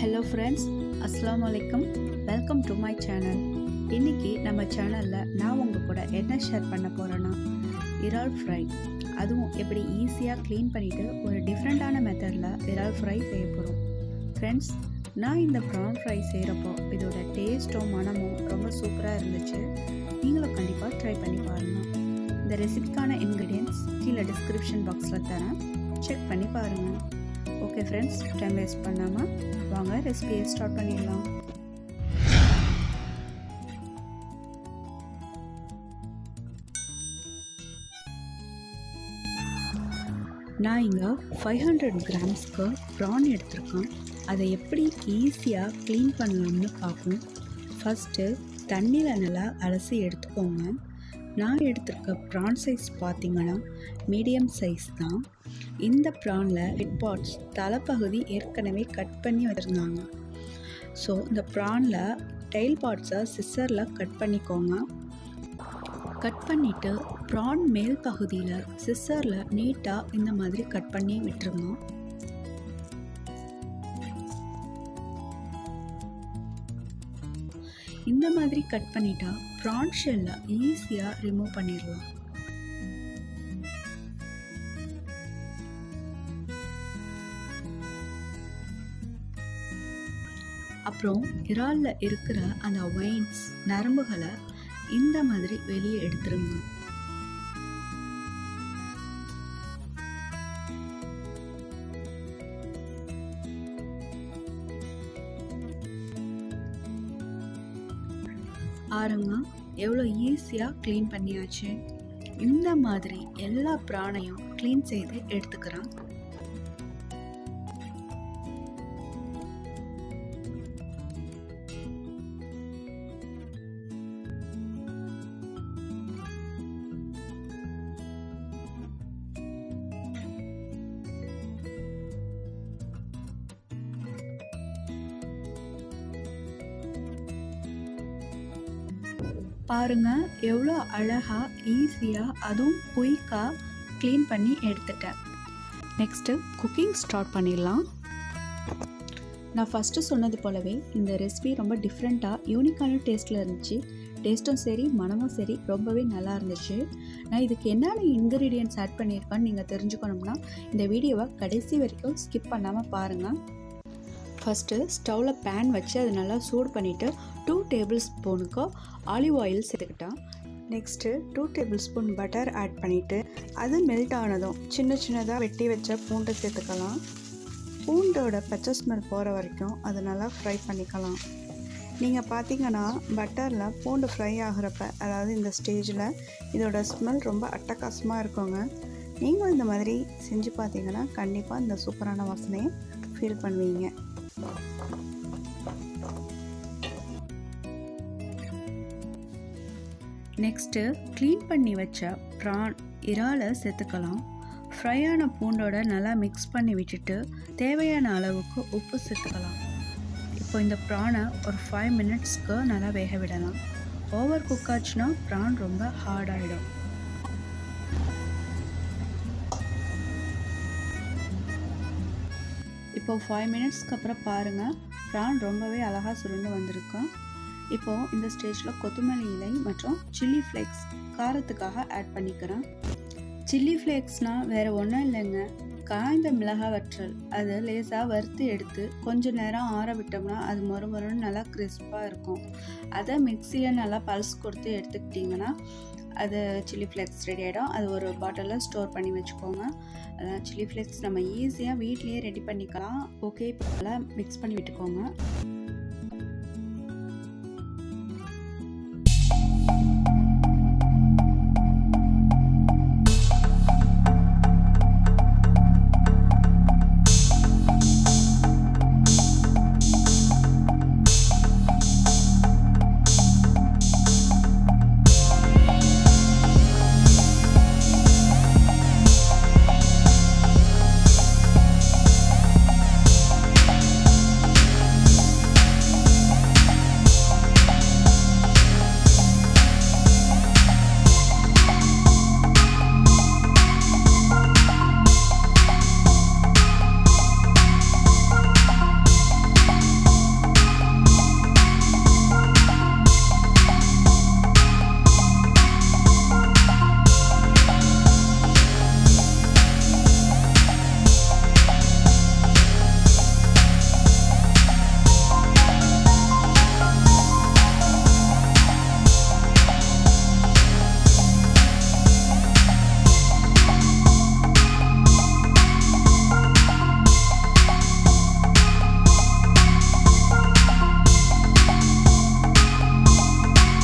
Hello friends, அஸ்ஸலாமு அலைக்கும். Welcome to my channel. இன்றைக்கி நம்ம சேனலில் நான் உங்கள் கூட என்ன ஷேர் பண்ண போகிறேன்னா, இறால் ஃப்ரை. அதுவும் எப்படி ஈஸியாக க்ளீன் பண்ணிவிட்டு ஒரு டிஃப்ரெண்ட்டான மெத்தடில் இறால் ஃப்ரை செய்ய போகிறோம். ஃப்ரெண்ட்ஸ், நான் இந்த ப்ரான் ஃப்ரை செய்கிறப்போ இதோட டேஸ்ட்டும் மனமும் ரொம்ப சூப்பராக இருந்துச்சு. நீங்களும் கண்டிப்பாக ட்ரை பண்ணி பாருங்கள். இந்த ரெசிபிக்கான இன்க்ரீடியன்ட்ஸ் கீழே டிஸ்கிரிப்ஷன் பாக்ஸில் தரேன், செக் பண்ணி பாருங்கள். ஓகே ஃப்ரெண்ட்ஸ், டைம் வேஸ்ட் பண்ணாமல் வாங்க ரெசிபியை ஸ்டார்ட் பண்ணிடலாம். நான் இங்கே 500 கிராம்ஸ்க்கு ப்ரான் எடுத்திருக்கேன். அதை எப்படி ஈஸியாக க்ளீன் பண்ணலாம்னு பார்ப்போம். ஃபஸ்ட்டு தண்ணியில் நல்லா அலசி எடுத்துக்கோங்க. நான் எடுத்திருக்க ப்ரான் சைஸ் பார்த்திங்கன்னா மீடியம் சைஸ் தான். இந்த ப்ரானில் ஹெட் பார்ட்ஸ் தலைப்பகுதி ஏற்கனவே கட் பண்ணி வச்சுருந்தாங்க. ஸோ இந்த ப்ரானில் டெயில் பார்ட்ஸை சிசரில் கட் பண்ணிக்கோங்க. கட் பண்ணிவிட்டு ப்ரான் மேல் பகுதியில் சிசரில் நீட்டாக இந்த மாதிரி கட் பண்ணி விட்டுருங்க. இந்த மாதிரி கட் பண்ணிட்டா ப்ரான் ஷெல்லை ஈஸியாக ரிமூவ் பண்ணிடலாம். அப்புறம் இறாலில் இருக்கிற அந்த வெயின்ஸ் நரம்புகளை இந்த மாதிரி வெளியே எடுத்துருங்க. பாருங்க, எவ்வளோ ஈஸியாக க்ளீன் பண்ணியாச்சு. இந்த மாதிரி எல்லா ப்ரானையும் க்ளீன் செய்து எடுத்துக்கிறேன். பாருங்க, எவ்வளோ அழகாக ஈஸியாக அதுவும் குயிக்காக க்ளீன் பண்ணி எடுத்துட்டேன். நெக்ஸ்ட்டு குக்கிங் ஸ்டார்ட் பண்ணிடலாம். நான் ஃபஸ்ட்டு சொன்னது போலவே இந்த ரெசிபி ரொம்ப டிஃப்ரெண்ட்டாக யூனிக்கான டேஸ்ட்டில் இருந்துச்சு. டேஸ்ட்டும் சரி மனமும் சரி ரொம்பவே நல்லா இருந்துச்சு. நான் இதுக்கு என்னென்ன இன்க்ரீடியன்ட்ஸ் ஆட் பண்ணியிருக்கேன்னு நீங்கள் தெரிஞ்சுக்கணும்னா இந்த வீடியோவை கடைசி வரைக்கும் ஸ்கிப் பண்ணாமல் பாருங்கள். ஃபஸ்ட்டு ஸ்டவ்வில் பேன் வச்சு அதை நல்லா சூடு பண்ணிவிட்டு 2 டேபிள் ஸ்பூனுக்கு ஆலிவ் ஆயில் சேர்த்துக்கிட்டேன். Next 2 tablespoon butter add பண்ணிவிட்டு அது மெல்ட் ஆனதும் சின்ன சின்னதாக வெட்டி வச்ச பூண்டை சேர்த்துக்கலாம். பூண்டோட பச்சை ஸ்மெல் போகிற வரைக்கும் அதை நல்லா ஃப்ரை பண்ணிக்கலாம். நீங்கள் பார்த்தீங்கன்னா பட்டரில் பூண்டு ஃப்ரை ஆகிறப்ப, அதாவது இந்த ஸ்டேஜில் இதோட ஸ்மெல் ரொம்ப அட்டகாசமாக இருக்குங்க. நீங்களும் இந்த மாதிரி செஞ்சு பார்த்தீங்கன்னா கண்டிப்பாக இந்த சூப்பரான வாசனையை ஃபீல் பண்ணுவீங்க. நெக்ஸ்ட்டு க்ளீன் பண்ணி வச்ச ப்ரான் இறாலை சேர்த்துக்கலாம். ஃப்ரையான பூண்டோட நல்லா மிக்ஸ் பண்ணி விட்டுட்டு தேவையான அளவுக்கு உப்பு சேர்த்துக்கலாம். இப்போ இந்த ப்ரானை ஒரு 5 மினிட்ஸ்க்கு நல்லா வேக விடலாம். ஓவர் குக் ஆச்சுன்னா ப்ரான் ரொம்ப ஹார்டாகிடும். இப்போ 5 மினிட்ஸ்க்கு அப்புறம் பாருங்கள், ப்ரான் ரொம்பவே அழகாக சுருண்டு வந்திருக்கும். இப்போது இந்த ஸ்டேஜில் கொத்தமல்லி இலை மற்றும் சில்லி ஃப்ளேக்ஸ் காரத்துக்காக ஆட் பண்ணிக்கிறேன். சில்லி ஃப்ளேக்ஸ்னால் வேறு ஒன்றும் இல்லைங்க, காய்ந்த மிளகாய் வற்றல். அதை லேசாக வறுத்து எடுத்து கொஞ்சம் நேரம் ஆற விட்டோம்னா அது மொறுமொறுன்னு நல்லா கிறிஸ்பாக இருக்கும். அதை மிக்சியில் நல்லா பல்ஸ் கொடுத்து எடுத்துக்கிட்டிங்கன்னா அது சில்லி ஃப்ளேக்ஸ் ரெடி ஆகிடும். அது ஒரு பாட்டிலில் ஸ்டோர் பண்ணி வச்சுக்கோங்க. சில்லி ஃப்ளேக்ஸ் நம்ம ஈஸியாக வீட்லேயே ரெடி பண்ணிக்கலாம். ஓகே, இப்போ நல்லா மிக்ஸ் பண்ணி விட்டுக்கோங்க.